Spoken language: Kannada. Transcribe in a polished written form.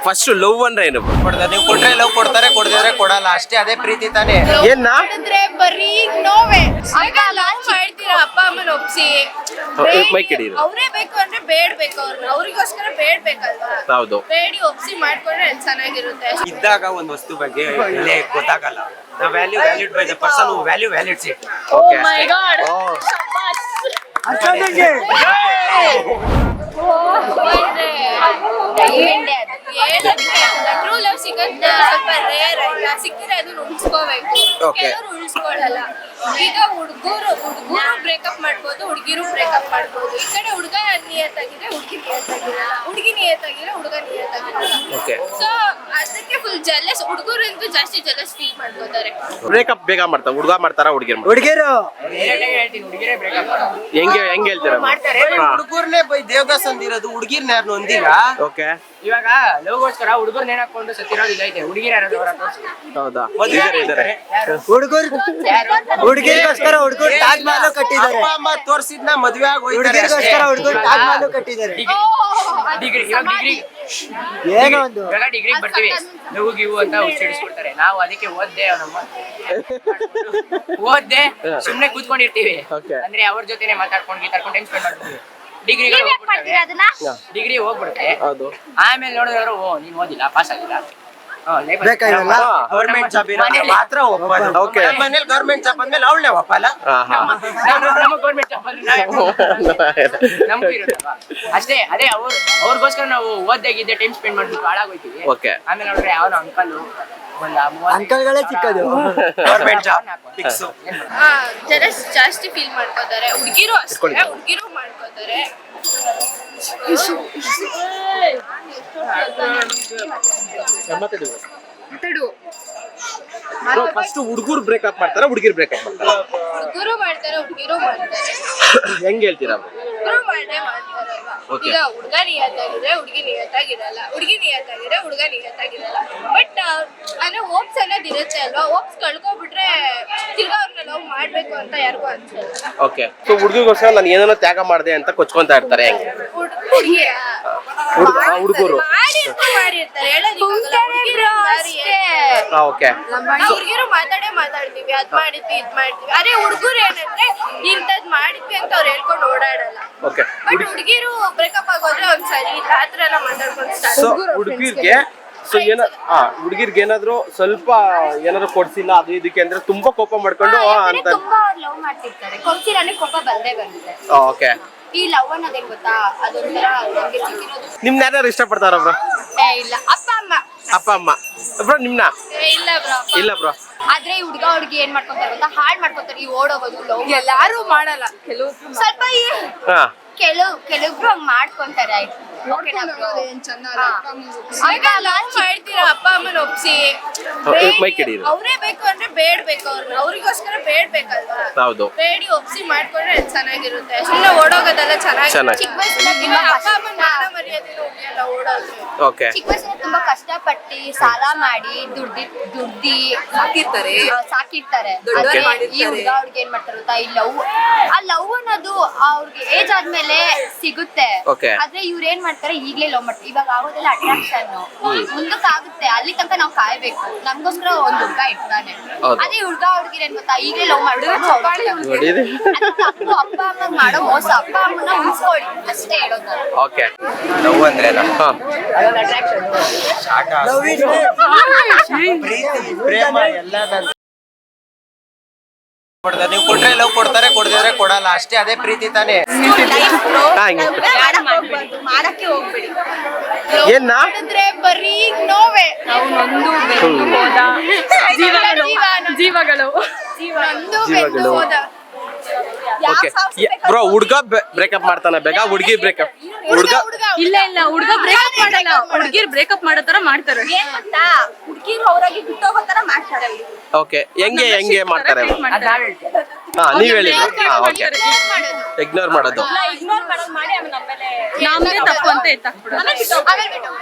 ಫಸ್ಟ್ ಲವ್ ಅಂದ್ರೆ ಏನು? ನೀವು ಕೊಟ್ರೆ ಲವ್ ಕೊಡ್ತಾರೆ, ಕೊಡದಿದ್ರೆ ಕೊಡಲ್ಲ, ಅಷ್ಟೇ. ಅದೇ ಪ್ರೀತಿ ತಾನೇ. ಏನ್ನ ಬರೀ ನೋವೇ. ಆಗ ಲವ್ ಮಾಡ್ತೀರಾ ಅಪ್ಪ ಅಮ್ಮನ ಒಪ್ಸಿ, ಮೈಕ್ ಹಿಡಿ. ಅವರೇ ಬೇಕು ಅಂದ್ರೆ ಬೇಡ್ಬೇಕು, ಅವ್ರಿಗೋಸ್ಕರ ಬೇಡ್ಬೇಕಲ್ವಾ? ಹೌದು. ಬೇಡಿ ಒಪ್ಸಿ ಮಾಡ್ಕೊಂಡ್ರೆ ಚೆನ್ನಾಗಿರುತ್ತೆ. ಇದ್ದಾಗ ಒಂದು ವಸ್ತು ಬಗ್ಗೆ ಬೆಲೆ ಗೊತ್ತಾಗಲ್ಲ. The value valued by the person who values it. Okay. My God. True love ಸಿಗೋದು ಸ್ವಲ್ಪ ರೇರ್ ಆಯ್ತಾ, ಸಿಕ್ಕಿದ್ರೆ ಅದನ್ನ ಉಳಿಸ್ಕೋಬೇಕು. ಕೆಲವರು ಉಳಿಸ್ಕೊಳ್ಳಲ್ಲ. ಈಗ ಹುಡುಗರು ಬ್ರೇಕಪ್ ಮಾಡ್ಬೋದು, ಹುಡುಗಿರು ಬ್ರೇಕಪ್ ಮಾಡ್ಬೋದು. ಈ ಕಡೆ ಹುಡುಗ ನಿಯತ್ತಾಗಿದೆ, ಹುಡುಗಿ ನಿಯತ್ತಾಗಿರಲ್ಲ, ಹುಡುಗಿ ನಿಯತ್ತಾಗಿದ್ರೆ ಹುಡುಗ ನಿಯತ್ತಾಗಿರಲ್ಲ. ಸೊ ಅದಕ್ಕೆ ಫುಲ್ ಜೆಲಸ್. ಹುಡುಗರಂತೂ ಜಾಸ್ತಿ ಜೆಲಸ್ ಫೀಲ್ ಮಾಡ್ಕೋತಾರೆ. ಬ್ರೇಕಪ್ ಬೇಗ ಮಾಡ್ತಾರೆ, ಹುಡುಗ ಮಾಡ್ತಾರ ಹುಡುಗಿರು? ಹೆಂಗೆ ಹೇಳ್ತೀರಾ? ಹುಡುಗರ್ನೇ ಬೈ ದೇವದಾಸ್ ಅಂದಿರೋದು, ಹುಡುಗಿರ್ನ ಯಾರು ಹೊಂದಿಲ್ಲ. ಓಕೆ. ಇವಾಗ ಲವ್ಗೋಸ್ಕರ ಹುಡುಗರು ನೇಣ್ ಹಾಕೊಂಡು ಸತ್ತಿರೋದಿಲ್ಲ ಐತೆ. ಹುಡುಗಿರ ಯಾರಾದ್ರು ಅವರ ಹೌದಾ? ಇದ್ದಾರೆ. ಹುಡುಗಿರಿಗೋಸ್ಕರ ಹುಡುಗರು ತಾಜ್ ಮಹಲ್ ಕಟ್ಟಿದ್ದಾರೆ. ಅಪ್ಪ ಅಮ್ಮ ತೋರ್ಸಿದ್ನ ಮದ್ವೆ ಆಗಿ ಹುಡುಗಿರಿಗೋಸ್ಕರ ಹುಡುಗರು ತಾಜ್ ಮಹಲ್ ಕಟ್ಟಿದ್ದಾರೆ. ಡಿಗ್ರಿ ಏನೋ ಒಂದು ಇವಾಗ ಡಿಗ್ರಿಗೆ ಬರ್ತೀವಿ, ಲವ್ ಗಿವ್ ಅಂತ ಹುಚ್ಚಿಡಿಸ್ಕೊಳ್ತಾರೆ. ನಾವು ಅದಕ್ಕೆ ಓದ್ದೆ ಸುಮ್ನೆ ಕೂತ್ಕೊಂಡಿರ್ತೀವಿ. ಅಂದ್ರೆ ಅವ್ರ ಜೊತೆನೆ ಮಾತಾಡ್ಕೊಂಡು ಟೈಮ್ ಸ್ಪೆಂಡ್ ಮಾಡ್ತೀವಿ. ಡಿಗ್ರಿ ಹೋಗ್ಬಿಡುತ್ತೆ. ಆಮೇಲೆ ನೋಡಿದ್ರು ನೀನ್ ಓದಿಲ್ಲ, ಪಾಸ್ ಆಗಿಲ್ಲ, ಬೇಕಾಗಿಲ್ಲ. ಗೌರ್ಮೆಂಟ್ ಜಾಬ್ ಮಾತ್ರ ಒಪ್ಪೋದು. ಮನೇಲಿ ಗೌರ್ಮೆಂಟ್ ಜಾಬ್ ಅಂದ್ಮೇಲೆ ಅವಳನ್ನೇ ಒಪ್ಪಲ್ಲ. ನಮ್ಮ ಗೌರ್ಮೆಂಟ್ ಜಾಬ್ ನಮಗೂ ಇರುತ್ತಲ್ವಾ, ಅಷ್ಟೇ. ಅದೇ ಅವ್ರಿಗೋಸ್ಕರ ನಾವು ಓದ್ದಾಗಿದ್ದೆ ಟೈಮ್ ಸ್ಪೆಂಡ್ ಮಾಡ್ಬಿಟ್ಟು ಹಾಳಾಗೋಯ್ತೀವಿ. ಆಮೇಲೆ ನೋಡ್ರೆ ಅವನ ಅಂಕಲು ಅಂಕಲ್ಗಳೇ ಚಿಕ್ಕದು. Government job fix. ಜೆಲಸ್ ಜಾಸ್ತಿ ಫೀಲ್ ಮಾಡ್ಕೋತಾರೆ. ಹುಡುಗಿರು ಅಷ್ಟೇ, ಹುಡುಗಿರು ಮಾಡ್ಕೋತಾರೆ. ಫಸ್ಟ್ ಹುಡುಗರು ಬ್ರೇಕಪ್ ಮಾಡ್ತಾರ, ಹುಡುಗಿರು ಬ್ರೇಕಪ್ ಮಾಡ್ತಾರ? ಹುಡುಗರು ಮಾಡ್ತಾರೆ, ಹುಡುಗಿರು ಮಾಡ್ತಾರೆ. ಹೆಂಗ್ ಹೇಳ್ತೀರಾ? ಹುಡುಗರು ಮಾಡ್ತಾರಲ್ವಾ. ಈಗ ಹುಡುಗ ನಿಯತ್ತಾಗಿದ್ರೆ ಹುಡುಗಿ ನಿಯತ್ತಾಗಿರಲ್ಲ, ಹುಡುಗಿ ನಿಯತ್ತಾಗಿದ್ರೆ ಹುಡುಗ ನಿಯತ್ತಾಗಿರಲ್ಲ. ಬಟ್ ಅಂದ್ರೆ ಹೋಪ್ಸ್ ಅನ್ನೋದು ಇರುತ್ತೆ ಅಲ್ವಾ. ಹೋಪ್ಸ್ ಕಳ್ಕೊಬಿಟ್ರೆ ತಿರ್ಗಾ ಅವ್ರನ್ನ ಲವ್ ಮಾಡ್ಬೇಕು ಅಂತ ಯಾರಿಗೂ ಅನ್ಸಲ್ಲ. ಓಕೆ. ಸೊ ಹುಡುಗಿಗೋಸ್ಕರ ನಾನು ಏನೇನೋ ತ್ಯಾಗ ಮಾಡಿದೆ ಅಂತ ಕೊಚ್ಕೊಂತಾ ಇರ್ತಾರೆ. ಹೆಂಗೆ ಹುಡುಗರು ಮಾಡಿರ್ತಾರೆ ಓಕೆ. ಹುಡುಗಿರು ಮಾತಾಡ್ತೀವಿ, ಅದ್ ಮಾಡಿದ್ವಿ ಇದ್ ಮಾಡ್ತೀವಿ. ಅದೇ ಹುಡುಗರು ಏನಂದ್ರೆ ಇಂಥದ್ ಮಾಡಿದ್ವಿ ಅಂತ ಅವ್ರು ಹೇಳ್ಕೊಂಡು ಓಡಾಡಲ್ಲ. ಬಟ್ ಹುಡುಗಿರು ಬ್ರೇಕಪ್ ಆಗೋದ್ರೆ ಒಂದ್ಸರಿ ಆತರ ಎಲ್ಲ ಮಾತಾಡ್ಕೊಂಡು ಹುಡುಗಿರ್ಗೆ ಏನಾದ್ರು ಸ್ವಲ್ಪ ಏನಾದ್ರು ಕೊಡ್ಸಿಲ್ಲ ಅದು ಇದಕ್ಕೆ ಅಂದ್ರೆ ತುಂಬಾ ಕೋಪ ಮಾಡ್ಕೊಂಡು ಅಂತ ತುಂಬಾ ಲವ್ ಮಾಡ್ತಿರ್ತಾರೆ. ಕೊಡ್ಸಿಲ್ಲ ಕೋಪ ಬಂದೇ ಬರುತ್ತೆ. ಓಕೆ. ಈ ಲವ್ ಅನ್ನೋದೇ ಗೊತ್ತಾ, ಅದೊಂಥರ ನಮ್ಗೆ ಸಿಕ್ಕಿರೋದು. ನಿಮ್ನ ಯಾರು ಇಷ್ಟಪಡ್ತಾರ ಬ್ರೋ? ಇಲ್ಲ, ಅಪ್ಪ ಅಮ್ಮ ಬ್ರೋ. ನಿಮ್ನ ಇಲ್ಲ ಬ್ರೋ. ಆದ್ರೆ ಈ ಹುಡುಗ ಹುಡುಗಿ ಏನ್ ಮಾಡ್ಕೊಂತಾರೆ ಗೊತ್ತಾ, ಹಾಳ್ ಮಾಡ್ಕೊಂತಾರೆ. ಈ ಓಡೋಗೋದು ಲವ್ ಎಲ್ಲಾರು ಮಾಡಲ್ಲ, ಕೆಲವು ಸ್ವಲ್ಪ ಹಾ ಕೆಲವೊಬ್ರು ಹಂಗ್ ಮಾಡ್ಕೊಂತಾರೆ. ಆಯ್ತು, ಆಗ ಲವ್ ಮಾಡ್ತೀರಾ ಅಪ್ಪ ಅಮ್ಮನ ಒಪ್ಸಿ, ಅವರೇ ಬೇಕು ಅಂದ್ರೆ ಬೇಡ್ಬೇಕು, ಅವ್ರಿಗೋಸ್ಕರ ಬೇಡ್ಬೇಕಲ್ವಾ? ಹೌದು. ಬೇಡಿ ಒಪ್ಸಿ ಮಾಡ್ಕೊಂಡ್ರೆ ಚೆನ್ನಾಗಿರುತ್ತೆ. ಸುಮ್ಮನೆ ಓಡೋಗೋದೆಲ್ಲ ಚೆನ್ನಾಗಿ. ಚಿಕ್ಕ ವಯಸ್ಸಿನ ಅಪ್ಪ ಅಮ್ಮನ ಮಾನ ಮರ್ಯಾದೆನೂ ಉಳಿಯಲ್ಲ ಓಡೋದು. ಚಿಕ್ಕ ವಯಸ್ಸಿನ ತುಂಬಾ ಕಷ್ಟಪಟ್ಟು ಸಾಲ ಮಾಡಿ ದುಡ್ಡಿ ಸಾಕಿರ್ತಾರೆ. ಈ ಹುಡುಗ ಹುಡುಗಿ ಏನ್ ಮಾಡ್ತಾರೆ ಗೊತ್ತಾ, ಈ ಲವ್ ಅನ್ನೋದು ಅವ್ರಿಗೆ ಏಜ್ ಆದ್ಮೇಲೆ ಸಿಗುತ್ತೆ. ಆದ್ರೆ ಇವ್ರ ಏನ್ ಮಾಡ್ತಾರೆ, ಈಗ್ಲೇ ಲವ್ ಮಾಡ್ತಾರೆ. ಇವಾಗ ಆಗೋದೆಲ್ಲ ಅಟ್ರಾಕ್ಷನ್, ಮುಂದಕ್ಕೆ ಆಗುತ್ತೆ. ಅಲ್ಲಿ ತನಕ ನಾವು ಕಾಯ್ಬೇಕು. ನಮ್ಗೋಸ್ಕರ ಒಂದ್ ಹುಡುಗ ಇರ್ತಾನೆ. ಅದೇ ಹುಡುಗ ಹುಡುಗಿರ್ ಏನ್ ಗೊತ್ತಾ, ಈಗ್ಲೇ ಲವ್ ಮಾಡಿದ್ರೆ ಅಪ್ಪ ಅಮ್ಮ ಮಾಡೋ ಮೋಸ. ಅಪ್ಪ ಅಮ್ಮನ ಉಳಿಸ್ಕೊಳ್ಳಿ ಅಷ್ಟೇ ಹೇಳೋದು. ಓಕೆ. ಲವ್ ಅಂದ್ರೆ ಪ್ರೀತಿ, ಪ್ರೇಮ ಎಲ್ಲ. ನೀವು ಕೊಟ್ರೆ ಲವ್ ಕೊಡ್ತಾರೆ, ಕೊಡದಿದ್ರೆ ಕೊಡಲ್ಲ, ಅಷ್ಟೇ. ಅದೇ ಪ್ರೀತಿ ತಾನೇ. ಮಾಡಕ್ಕೆ ಹೋಗ್ಬೇಡಿ. ಏನ್ನ ಬರೀ ನೋವೇ. ಜೀವಗಳು ಬ್ರೋ. ಹುಡುಗ ಬ್ರೇಕಪ್ ಮಾಡ್ತಾನೆ ಬೇಗ, ಹುಡುಗಿ ಬ್ರೇಕಪ್? ಹುಡುಗ ಇಲ್ಲ, ಹುಡುಗ ಬ್ರೇಕಪ್ ಮಾಡಲ್ಲ, ಹುಡುಗಿರ್ ಬ್ರೇಕಪ್ ಮಾಡೋ ತರ ಮಾಡ್ತಾರೆ. ಏನ್ ಗೊತ್ತಾ, ಹುಡುಗಿರು ಅವ್ರಾಗಿ ಬಿಟ್ಟೋಗೋ ತರ ಮಾಡ್ತಾರೆ. ಓಕೆ. ಹೆಂಗೆ ಮಾಡ್ತಾರೆ? ನೀವ್ ಹೇಳಿ. ಇಗ್ನೋರ್ ಮಾಡೋದು ನಮ್ದೇ ತಪ್ಪು ಅಂತ ಎತ್ತಾಕ್ಬಿಡೋದು.